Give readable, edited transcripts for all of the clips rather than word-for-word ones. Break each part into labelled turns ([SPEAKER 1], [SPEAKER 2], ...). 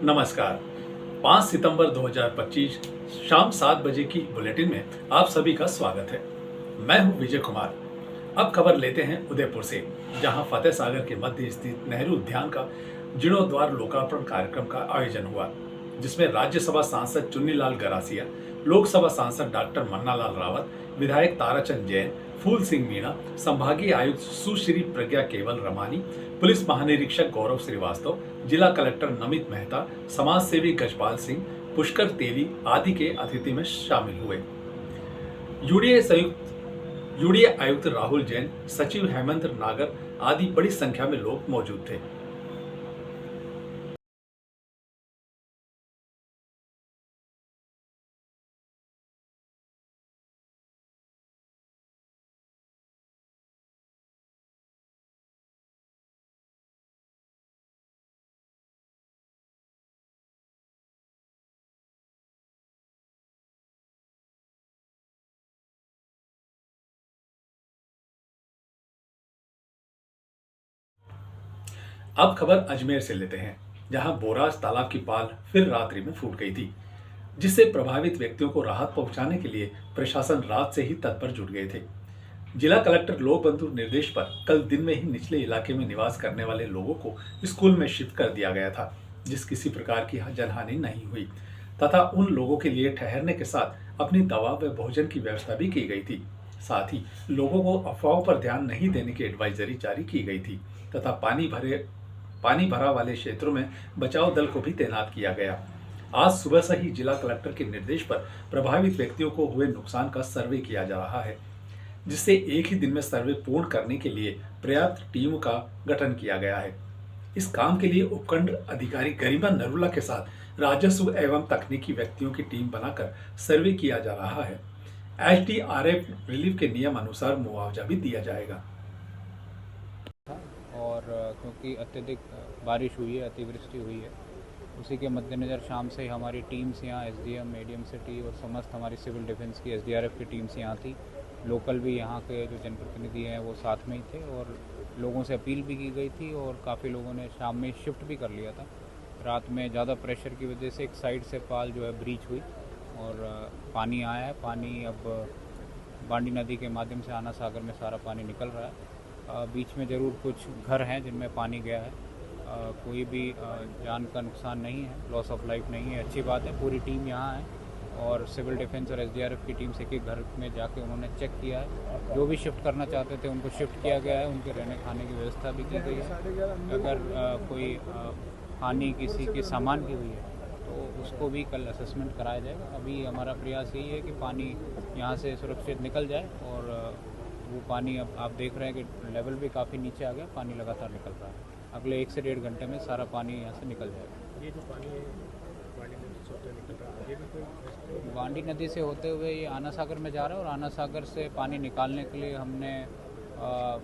[SPEAKER 1] नमस्कार। 5 सितंबर 2025 शाम 7 बजे की बुलेटिन में आप सभी का स्वागत है। मैं हूं विजय कुमार। अब खबर लेते हैं उदयपुर से, जहां फतेह सागर के मध्य स्थित नेहरू उद्यान का जीर्णोद्वार लोकार्पण कार्यक्रम का आयोजन हुआ, जिसमें राज्यसभा सांसद चुन्नीलाल गरासिया, लोकसभा सांसद डॉक्टर मन्नालाल रावत, विधायक ताराचंद जैन, फूल सिंह मीणा, संभागीय आयुक्त सुश्री प्रज्ञा केवल रमानी, पुलिस महानिरीक्षक गौरव श्रीवास्तव, जिला कलेक्टर नमित मेहता, समाज सेवी गजपाल सिंह, पुष्कर तेली आदि के अतिथि में शामिल हुए। यूडीए आयुक्त राहुल जैन, सचिव हेमंत नागर आदि बड़ी संख्या में लोग मौजूद थे। अब खबर अजमेर से लेते हैं, जहां बोराज तालाब की पाल फिर रात्रि में फूट गई थी, जिससे प्रभावित व्यक्तियों को राहत पहुंचाने के लिए प्रशासन रात से ही तत्पर जुट गए थे। जिला कलेक्टर लोक बंधु निर्देश पर कल दिन में ही निचले इलाके में निवास करने वाले लोगों को स्कूल में शिफ्ट कर दिया गया था, जिस किसी प्रकार की जनहानि नहीं हुई तथा उन लोगों के लिए ठहरने के साथ अपनी दवा व भोजन की व्यवस्था भी की गई थी। साथ ही लोगों को अफवाहों पर ध्यान नहीं देने की एडवाइजरी जारी की गई थी तथा पानी भरा वाले क्षेत्रों में बचाव दल को भी तैनात किया गया। आज सुबह से ही जिला कलेक्टर के निर्देश पर प्रभावित व्यक्तियों को हुए नुकसान का सर्वे किया जा रहा है, जिससे एक ही दिन में सर्वे पूर्ण करने के लिए पर्याप्त टीम का गठन किया गया है। इस काम के लिए उपखंड अधिकारी गरिमा नरूला के साथ राजस्व एवं तकनीकी व्यक्तियों की टीम बनाकर सर्वे किया जा रहा है। एसडीआरएफ रिलीफ के नियम अनुसार मुआवजा भी दिया जाएगा।
[SPEAKER 2] और क्योंकि अत्यधिक बारिश हुई है, अतिवृष्टि हुई है, उसी के मद्देनज़र शाम से हमारी टीम्स यहाँ एसडीएम, एडीएम सिटी और समस्त हमारी सिविल डिफेंस की एसडीआरएफ की टीम्स यहाँ थी। लोकल भी यहाँ के जो जनप्रतिनिधि हैं वो साथ में ही थे और लोगों से अपील भी की गई थी और काफ़ी लोगों ने शाम में शिफ्ट भी कर लिया था। रात में ज़्यादा प्रेशर की वजह से एक साइड से पाल जो है ब्रीच हुई और पानी आया है। पानी अब बांडी नदी के माध्यम से आना सागर में सारा पानी निकल रहा है। बीच में ज़रूर कुछ घर हैं जिनमें पानी गया है। कोई भी जान का नुकसान नहीं है, लॉस ऑफ लाइफ नहीं है। अच्छी बात है। पूरी टीम यहाँ है और सिविल डिफेंस और एसडीआरएफ की टीम से एक घर में जाके उन्होंने चेक किया है। जो भी शिफ्ट करना चाहते थे उनको शिफ्ट किया गया है। उनके रहने खाने की व्यवस्था भी की गई है। अगर कोई हानि किसी के सामान की हुई है तो उसको भी कल असेसमेंट कराया जाएगा। अभी हमारा प्रयास यही है कि पानी यहाँ से सुरक्षित निकल जाए और वो पानी अब आप देख रहे हैं कि लेवल भी काफ़ी नीचे आ गया। पानी लगातार निकल रहा है। अगले 1 से 1.5 घंटे में सारा पानी यहाँ से निकल जाएगा।
[SPEAKER 3] ये जो पानी बांडी नदी से होते निकल रहा है, ये भी कोई
[SPEAKER 2] बांडी नदी से होते हुए ये आना सागर में जा रहा है और आना सागर से पानी निकालने के लिए हमने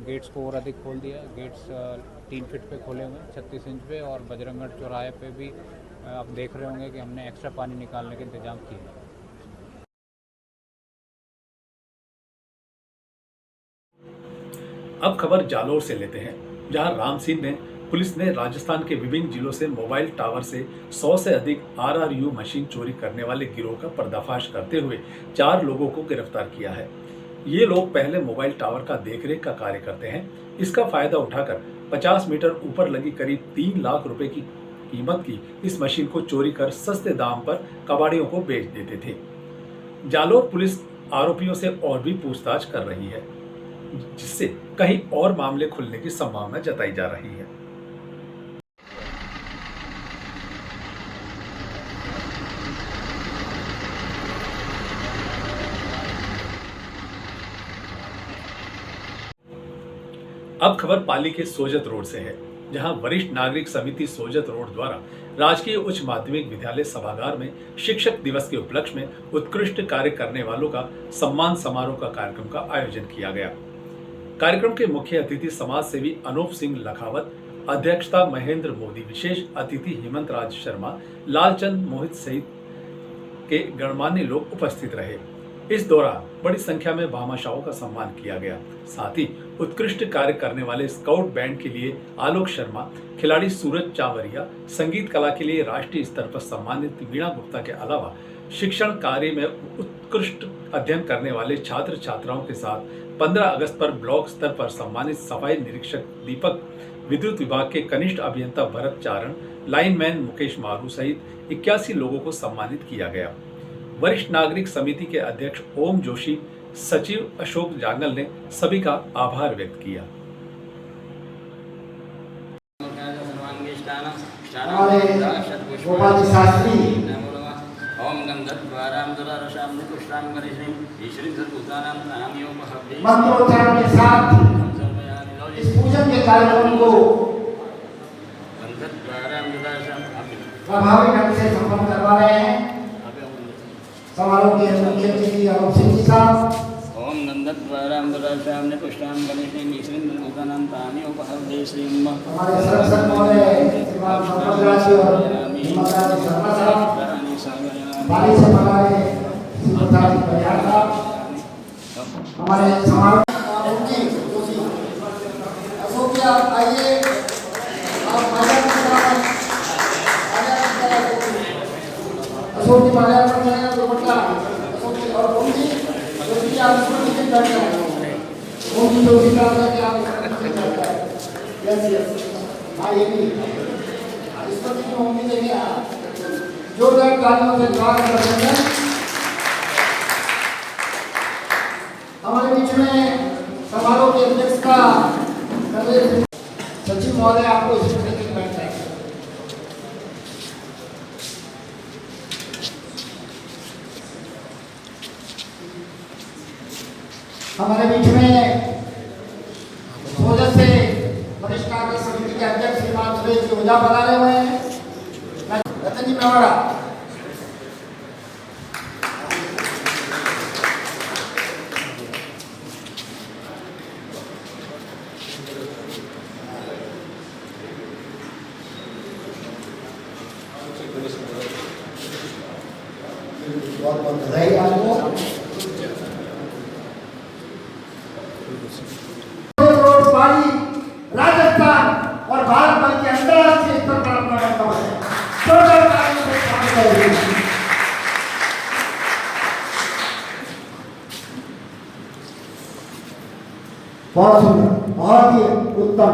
[SPEAKER 2] गेट्स को और अधिक खोल दिया है। गेट्स 3 फीट पे खोले हुए हैं, 36 इंच पे, और बजरंगगढ़ चौराहे पे भी आप देख रहे होंगे कि हमने एक्स्ट्रा पानी निकालने के इंतजाम किए हैं।
[SPEAKER 1] अब खबर जालोर से लेते हैं, जहां रामसीन में पुलिस ने राजस्थान के विभिन्न जिलों से मोबाइल टावर से 100 से अधिक आरआरयू मशीन चोरी करने वाले गिरोह का पर्दाफाश करते हुए 4 लोगों को गिरफ्तार किया है। ये लोग पहले मोबाइल टावर का देखरेख का कार्य करते हैं। इसका फायदा उठाकर 50 मीटर ऊपर लगी करीब 3 लाख रुपए की कीमत की इस मशीन को चोरी कर सस्ते दाम पर कबाड़ियों को बेच देते थे। जालोर पुलिस आरोपियों से और भी पूछताछ कर रही है, जिससे कहीं और मामले खुलने की संभावना जताई जा रही है। अब खबर पाली के सोजत रोड से है, जहां वरिष्ठ नागरिक समिति सोजत रोड द्वारा राजकीय उच्च माध्यमिक विद्यालय सभागार में शिक्षक दिवस के उपलक्ष्य में उत्कृष्ट कार्य करने वालों का सम्मान समारोह का कार्यक्रम का आयोजन किया गया। कार्यक्रम के मुख्य अतिथि समाज सेवी अनूप सिंह लखावत, अध्यक्षता महेंद्र मोदी, विशेष अतिथि हेमंत राज शर्मा, लालचंद मोहित सहित के गणमान्य लोग उपस्थित रहे। इस दौरान बड़ी संख्या में भामाशाहों का सम्मान किया गया। साथ ही उत्कृष्ट कार्य करने वाले स्काउट बैंड के लिए आलोक शर्मा, खिलाड़ी सूरज चावरिया, संगीत कला के लिए राष्ट्रीय स्तर पर सम्मानित वीणा गुप्ता के अलावा शिक्षण कार्य में उत्कृष्ट अध्ययन करने वाले छात्र छात्राओं के साथ 15 अगस्त पर ब्लॉक स्तर पर सम्मानित सफाई निरीक्षक दीपक, विद्युत विभाग के कनिष्ठ अभियंता भरत चारण, लाइनमैन मुकेश मारू सहित 81 लोगों को सम्मानित किया गया। वरिष्ठ नागरिक समिति के अध्यक्ष ओम जोशी, सचिव अशोक जांगल ने सभी का आभार व्यक्त किया।
[SPEAKER 4] गोपाल शास्त्री मंत्रोच्चारण के साथ इस पूजन के कार्यक्रम को प्रभावी ढंग से संपन्न करवा रहे हैं। समारोह के मुख्य अतिथि अरुण सिंह जी साहब।
[SPEAKER 5] ओम नंदद्वाराम ददाशामने पुष्टाम गणेशे नीश्रीं भूतानां तानि उपहर्दे श्रीम
[SPEAKER 4] हमारे सरसर महोदय श्रीमान संपतराज और हिम्मतराज शर्मा साहब, बाली से मनाए श्रीमताज बरियार साहब, हमारे समारोह अशोक जी आप आइए, आप अशोक जी माल्या पर जाएगा तो बटला अशोक जी और ओम जी जोशी जी आप इसमें नीचे बैठ जाए। ओम जी जोशी का है कि आप नीचे बैठ जाए। यस यस हाँ ये भी इस पर भी ओम जी देंगे जोरदार तालियों से स्वागत करते हैं। हमारे बीच में समारोह की अध्यक्षता कर रहे सचिव महोदय आपको इस पर नीचे बैठ जाए। हमारे बीच में सोजत से वरिष्ठ नागरिक समिति के अध्यक्ष श्रीमान सुरेश जी ओझा पधारे हुए हैं। रतन जी मेवाड़ा बहुत बहुत बधाई आपको। राजस्थान और भारत भर के अंतर्राष्ट्रीय स्तर पर अपना रखा है। बहुत सुंदर, बहुत ही उत्तम।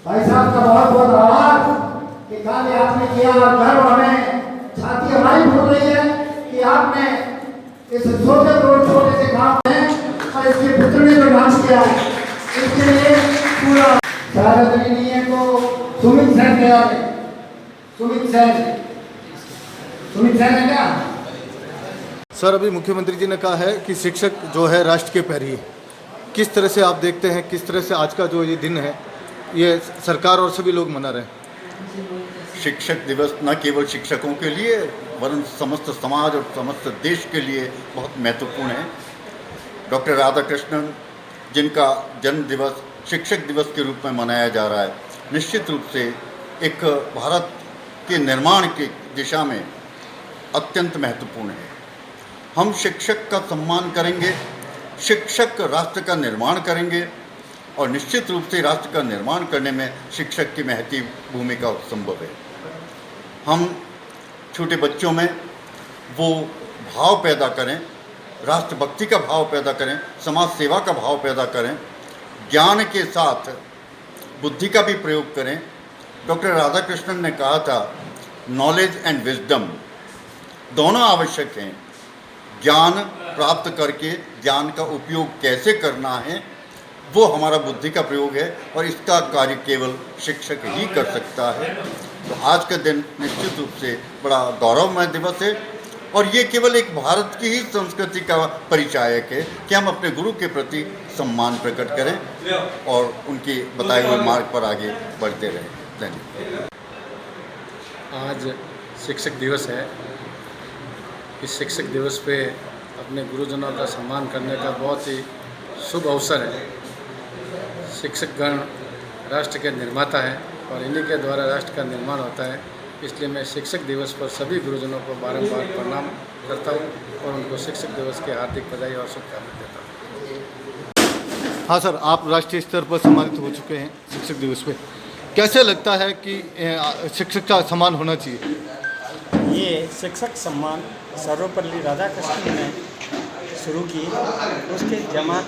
[SPEAKER 4] भाई साहब का बहुत बहुत आभार कि कार्य आपने किया और गर्व हमें, छाती हमारी फूल रही है कि आपने इस छोटे छोटे से गांव में और इसके पुत्र ने जो नाच किया है इसके लिए पूरा शारद नहीं है को सुमित सेन गया है। सुमित सेन है क्या
[SPEAKER 6] सर? अभी मुख्यमंत्री जी ने कहा है कि शिक्षक जो है राष्ट्र के पैर ही। किस तरह से आप देखते हैं, किस तरह से आज का जो ये दिन है ये सरकार और सभी लोग मना रहे हैं?
[SPEAKER 7] शिक्षक दिवस न केवल शिक्षकों के लिए वरन समस्त समाज और समस्त देश के लिए बहुत महत्वपूर्ण है। डॉक्टर राधाकृष्णन जिनका जन्म दिवस शिक्षक दिवस के रूप में मनाया जा रहा है, निश्चित रूप से एक भारत के निर्माण की दिशा में अत्यंत महत्वपूर्ण है। हम शिक्षक का सम्मान करेंगे, शिक्षक राष्ट्र का निर्माण करेंगे और निश्चित रूप से राष्ट्र का निर्माण करने में शिक्षक की महती भूमिका संभव है। हम छोटे बच्चों में वो भाव पैदा करें, राष्ट्रभक्ति का भाव पैदा करें, समाज सेवा का भाव पैदा करें, ज्ञान के साथ बुद्धि का भी प्रयोग करें। डॉक्टर राधाकृष्णन ने कहा था नॉलेज एंड विजडम दोनों आवश्यक हैं। ज्ञान प्राप्त करके ज्ञान का उपयोग कैसे करना है वो हमारा बुद्धि का प्रयोग है और इसका कार्य केवल शिक्षक ही कर सकता है। तो आज का दिन निश्चित रूप से बड़ा गौरवमय दिवस है और ये केवल एक भारत की ही संस्कृति का परिचायक है कि हम अपने गुरु के प्रति सम्मान प्रकट करें और उनके बताए हुए मार्ग पर आगे बढ़ते रहें। धन्यवाद।
[SPEAKER 8] आज शिक्षक दिवस है। इस शिक्षक दिवस पे अपने गुरुजनों का सम्मान करने का बहुत ही शुभ अवसर है। शिक्षकगण राष्ट्र के निर्माता हैं और इन्हीं के द्वारा राष्ट्र का निर्माण होता है। इसलिए मैं शिक्षक दिवस पर सभी गुरुजनों को बारंबार प्रणाम करता हूँ और उनको शिक्षक दिवस की हार्दिक बधाई और शुभकामनाएं देता हूँ।
[SPEAKER 6] हाँ सर, आप राष्ट्रीय स्तर पर सम्मानित हो चुके हैं शिक्षक दिवस पे। कैसे लगता है कि शिक्षक का सम्मान होना चाहिए?
[SPEAKER 9] ये शिक्षक सम्मान सर्वपल्ली राधाकृष्णन ने शुरू की।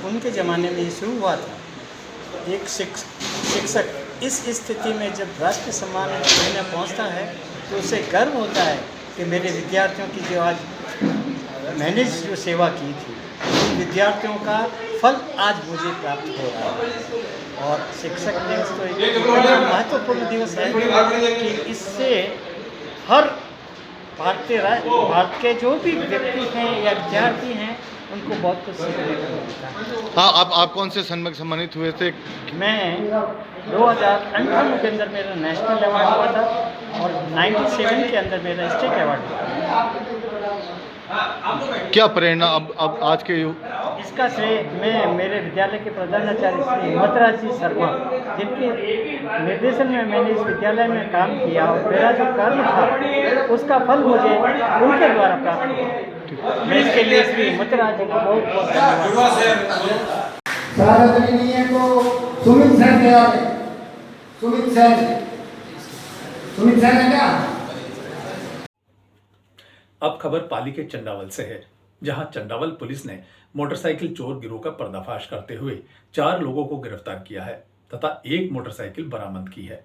[SPEAKER 9] उनके ज़माने में ये शुरू हुआ था। एक शिक्षक इस स्थिति में जब राष्ट्रीय सम्मान लेने पहुंचता है तो उसे गर्व होता है कि मेरे विद्यार्थियों की जो आज मैंने जो सेवा की थी, उन विद्यार्थियों का फल आज मुझे प्राप्त हो रहा है। और शिक्षक दिवस तो एक महत्वपूर्ण दिवस है कि इससे हर भारत के जो भी व्यक्ति हैं या विद्यार्थी हैं उनको बहुत कुछ सीखने को मिलता है।
[SPEAKER 6] हाँ, आप कौन से सन में सम्मानित हुए थे?
[SPEAKER 9] मैं 2058 के अंदर मेरा नेशनल अवार्ड हुआ था और 97 के अंदर मेरा स्टेट अवार्ड हुआ था।
[SPEAKER 6] क्या प्रेरणा अब आज के
[SPEAKER 9] इसका श्रेय मैं मेरे विद्यालय के प्रधानाचार्य श्री हिम्मतराज जी शर्मा, जिनके निर्देशन में मैंने इस विद्यालय में काम किया और मेरा जो कर्म था उसका फल मुझे उनके द्वारा प्राप्त हुआ। मैं इसके लिए श्री हिम्मतराज जी को बहुत बहुत धन्यवाद।
[SPEAKER 4] सार्वजनिक को सुमित सेन तैयार है। सुमित सेन है क्या?
[SPEAKER 1] अब खबर पाली के चंडावल से है, जहां चंडावल पुलिस ने मोटरसाइकिल चोर गिरोह का पर्दाफाश करते हुए 4 लोगों को गिरफ्तार किया है तथा 1 मोटरसाइकिल बरामद की है।